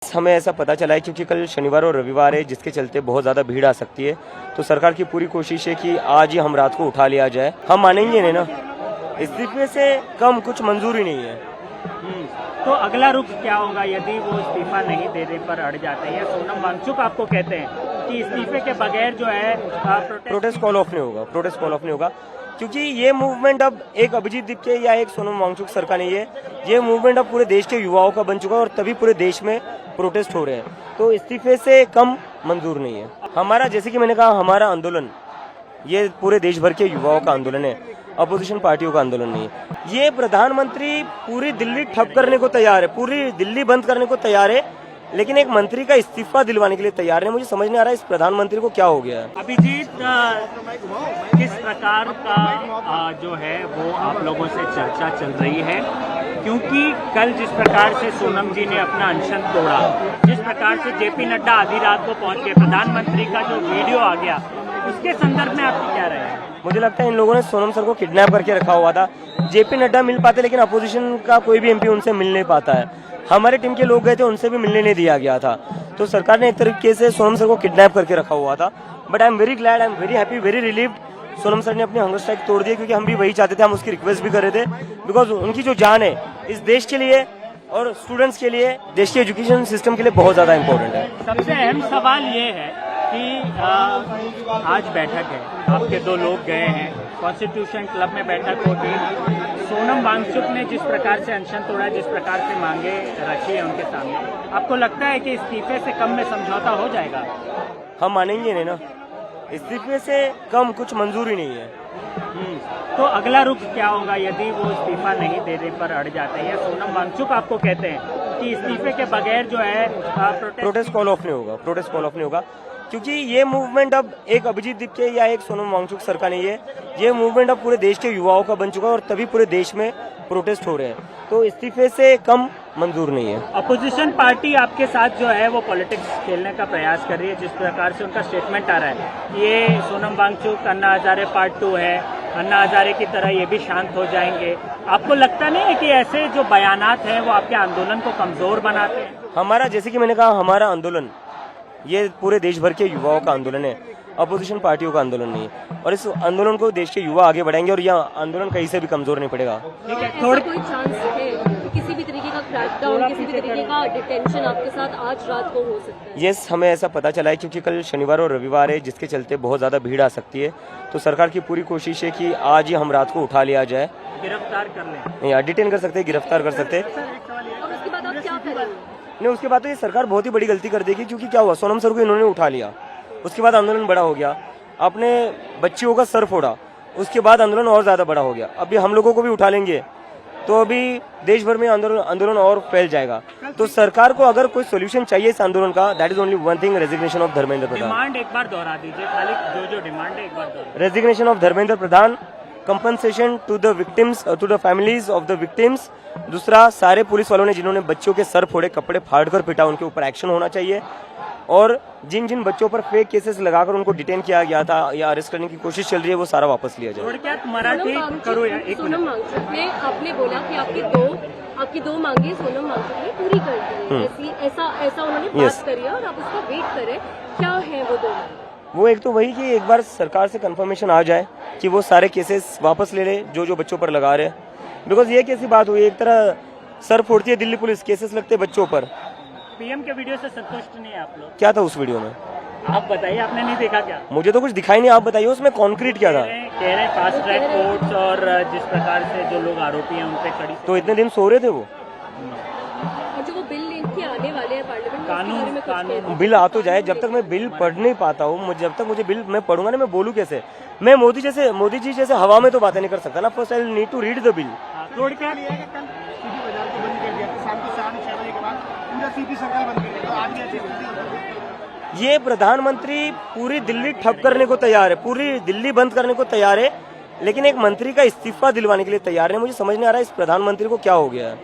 हमें ऐसा पता चला है क्योंकि कल शनिवार और रविवार है, जिसके चलते बहुत ज़्यादा भीड़ आ सकती है। तो सरकार की पूरी कोशिश है कि आज ही हम रात को उठा लिया जाए। हम मानेंगे नहीं ना, इस्तीफे से कम कुछ मंजूर ही नहीं है। तो अगला रुख क्या होगा यदि वो इस्तीफा नहीं देने पर अड़ जाते हैं? सोनम वांगचुक आपको कहते हैं कि इस्तीफे के बगैर जो है प्रोटेस्ट कॉल ऑफ नहीं होगा, प्रोटेस्ट कॉल ऑफ नहीं होगा, क्योंकि ये मूवमेंट अब एक अभिजीत दीपके या एक सोनम वांगचुक सर का नहीं है। ये मूवमेंट अब पूरे देश के युवाओं का बन चुका है और तभी पूरे देश में प्रोटेस्ट हो रहे हैं। तो इस्तीफे से कम मंजूर नहीं है। हमारा, जैसे कि मैंने कहा, हमारा आंदोलन ये पूरे देश भर के युवाओं का आंदोलन है, अपोजिशन पार्टियों का आंदोलन नहीं है। ये प्रधानमंत्री पूरी दिल्ली ठप करने को तैयार है, पूरी दिल्ली बंद करने को तैयार है, लेकिन एक मंत्री का इस्तीफा दिलवाने के लिए तैयार है। मुझे समझ नहीं आ रहा है इस प्रधानमंत्री को क्या हो गया है। अभिजीत, किस प्रकार का जो है वो आप लोगों से चर्चा चल रही है? क्योंकि कल जिस प्रकार से सोनम जी ने अपना अनशन तोड़ा, जिस प्रकार से जेपी नड्डा आधी रात को पहुंच गए, प्रधानमंत्री का जो वीडियो आ गया, उसके संदर्भ में आपकी क्या राय है? मुझे लगता है इन लोगों ने सोनम सर को किडनैप करके रखा हुआ था। जेपी नड्डा मिल पाते, लेकिन अपोजिशन का कोई भी एमपी उनसे मिल नहीं पाता है। हमारे टीम के लोग गए थे, उनसे भी मिलने नहीं दिया गया था। तो सरकार ने एक तरीके से सोनम सर को किडनैप करके रखा हुआ था। But I am very glad, I am very happy, very relieved. Sonam sir ने अपनी हंगर स्ट्राइक तोड़ दी, क्योंकि हम भी वही चाहते थे। हम उसकी रिक्वेस्ट भी कर रहे थे, बिकॉज उनकी जो जान है इस देश के लिए और स्टूडेंट्स के लिए, देश के एजुकेशन सिस्टम के लिए बहुत ज्यादा इंपॉर्टेंट है। सबसे अहम सवाल ये है कि आज बैठक है, आपके दो लोग गए हैं, कॉन्स्टिट्यूशन क्लब में बैठक होगी। सोनम वांगचुक ने जिस प्रकार से अनशन तोड़ा, जिस प्रकार से मांगे रखी है उनके सामने, आपको लगता है कि इस्तीफे से कम में समझौता हो जाएगा? हम मानेंगे नहीं ना, इस्तीफे से कम कुछ मंजूर ही नहीं है। तो अगला रुख क्या होगा यदि वो इस्तीफा नहीं देने पर अड़ जाते हैं? सोनम वांगचुक आपको कहते हैं कि इस्तीफे के बगैर जो है प्रोटेस्ट कॉल ऑफ नहीं होगा, प्रोटेस्ट कॉल ऑफ नहीं होगा, क्योंकि ये मूवमेंट अब एक अभिजीत दीपके या एक सोनम वांगचुक सर का नहीं है। ये मूवमेंट अब पूरे देश के युवाओं का बन चुका है और तभी पूरे देश में प्रोटेस्ट हो रहे हैं। तो इस्तीफे से कम मंजूर नहीं है। अपोजिशन पार्टी आपके साथ जो है वो पॉलिटिक्स खेलने का प्रयास कर रही है। जिस प्रकार से उनका स्टेटमेंट आ रहा है, ये सोनम वांगचुक अन्ना हजारे पार्ट 2 है, अन्ना हजारे की तरह ये भी शांत हो जाएंगे। आपको लगता नहीं है कि ऐसे जो बयानात हैं वो आपके आंदोलन को कमजोर बनाते हैं? हमारा, जैसे कि मैंने कहा, हमारा आंदोलन ये पूरे देश भर के युवाओं का आंदोलन है, अपोजिशन पार्टियों का आंदोलन नहीं है। और इस आंदोलन को देश के युवा आगे बढ़ाएंगे और यह आंदोलन कहीं से भी कमजोर नहीं पड़ेगा। ठीक है, थोड़ा कोई चांस है कि किसी भी तरीके का क्रैकडाउन, किसी भी तरीके का डिटेंशन आपके साथ आज रात को हो सकता है? यस, हमें ऐसा पता चला है क्योंकि कल शनिवार और रविवार है, जिसके चलते बहुत ज़्यादा भीड़ आ सकती है। तो सरकार की पूरी कोशिश है कि आज ही हम रात को उठा लिया जाए, गिरफ्तार कर लें या डिटेन कर सकते हैं, गिरफ्तार कर सकते हैं। और उसके बाद आप क्या करेंगे? नहीं, उसके बाद तो ये सरकार बहुत ही बड़ी गलती कर देगी, क्योंकि क्या हुआ, सोनम सर को इन्होंने उठा लिया, उसके बाद आंदोलन बड़ा हो गया, आपने बच्चियों का सर फोड़ा, उसके बाद आंदोलन और ज्यादा बड़ा हो गया। अभी हम लोगों को भी उठा लेंगे तो अभी देश भर में आंदोलन और फैल जाएगा। तो सरकार को अगर कोई सोल्यूशन चाहिए इस आंदोलन का, that is only one thing, resignation of Dharmendra Pradhan. Demand एक बार दोहरा दीजिए, खाली जो डिमांड है एक बार दोहरा। Resignation of Dharmendra Pradhan, compensation to the victims, to the families of the victims. दूसरा, सारे पुलिस वालों ने जिन्होंने बच्चों के सर फोड़े, कपड़े फाड़कर पिटा, उनके ऊपर एक्शन होना चाहिए। और जिन जिन बच्चों पर फेक केसेस लगाकर उनको डिटेन किया गया था या अरेस्ट करने की कोशिश चल रही है, वो सारा वापस लिया जाए। मराठी करो यार, एक सोनम वांगचुक ने, आपने बोला कि आपकी दो मांगे सोनम वांगचुक ने पूरी कर दी, ऐसा उन्होंने बात करी है और आप उसका वेट करें, क्या है वो दो? वो एक तो वही कि एक बार सरकार से कंफर्मेशन आ जाए कि वो सारे केसेस वापस ले ले जो बच्चों पर लगा रहे, बिकॉज ये कैसी बात हुई, एक तरह सर फोड़ती है दिल्ली पुलिस, केसेस लगते हैं बच्चों पर। पीएम के वीडियो से संतुष्ट नहीं है आप लोग? क्या था उस वीडियो में, आप बताइए, आपने नहीं देखा क्या? मुझे तो कुछ दिखाई नहीं, आप बताइए उसमें कॉन्क्रीट क्या था। कह रहे फास्ट ट्रैक कोर्ट्स और जिस प्रकार से जो लोग आरोपी हैं उन पे कड़ी। तो इतने दिन सो रहे थे वो? जो वो बिल लेके आने वाले हैं पार्लियामेंट में, कानून बिल आ तो जाए, जब तक मैं बिल पढ़ नहीं पाता हूँ, जब तक मुझे बिल मैं पढ़ूंगा ना, मैं बोलूँ कैसे? मैं मोदी जी जैसे हवा में तो बातें नहीं कर सकता ना। First I need to read the bill. रोड क्या ये प्रधानमंत्री पूरी दिल्ली ठप करने को तैयार है, पूरी दिल्ली बंद करने को तैयार है, लेकिन एक मंत्री का इस्तीफा दिलवाने के लिए तैयार है। मुझे समझ नहीं आ रहा है इस प्रधानमंत्री को क्या हो गया है।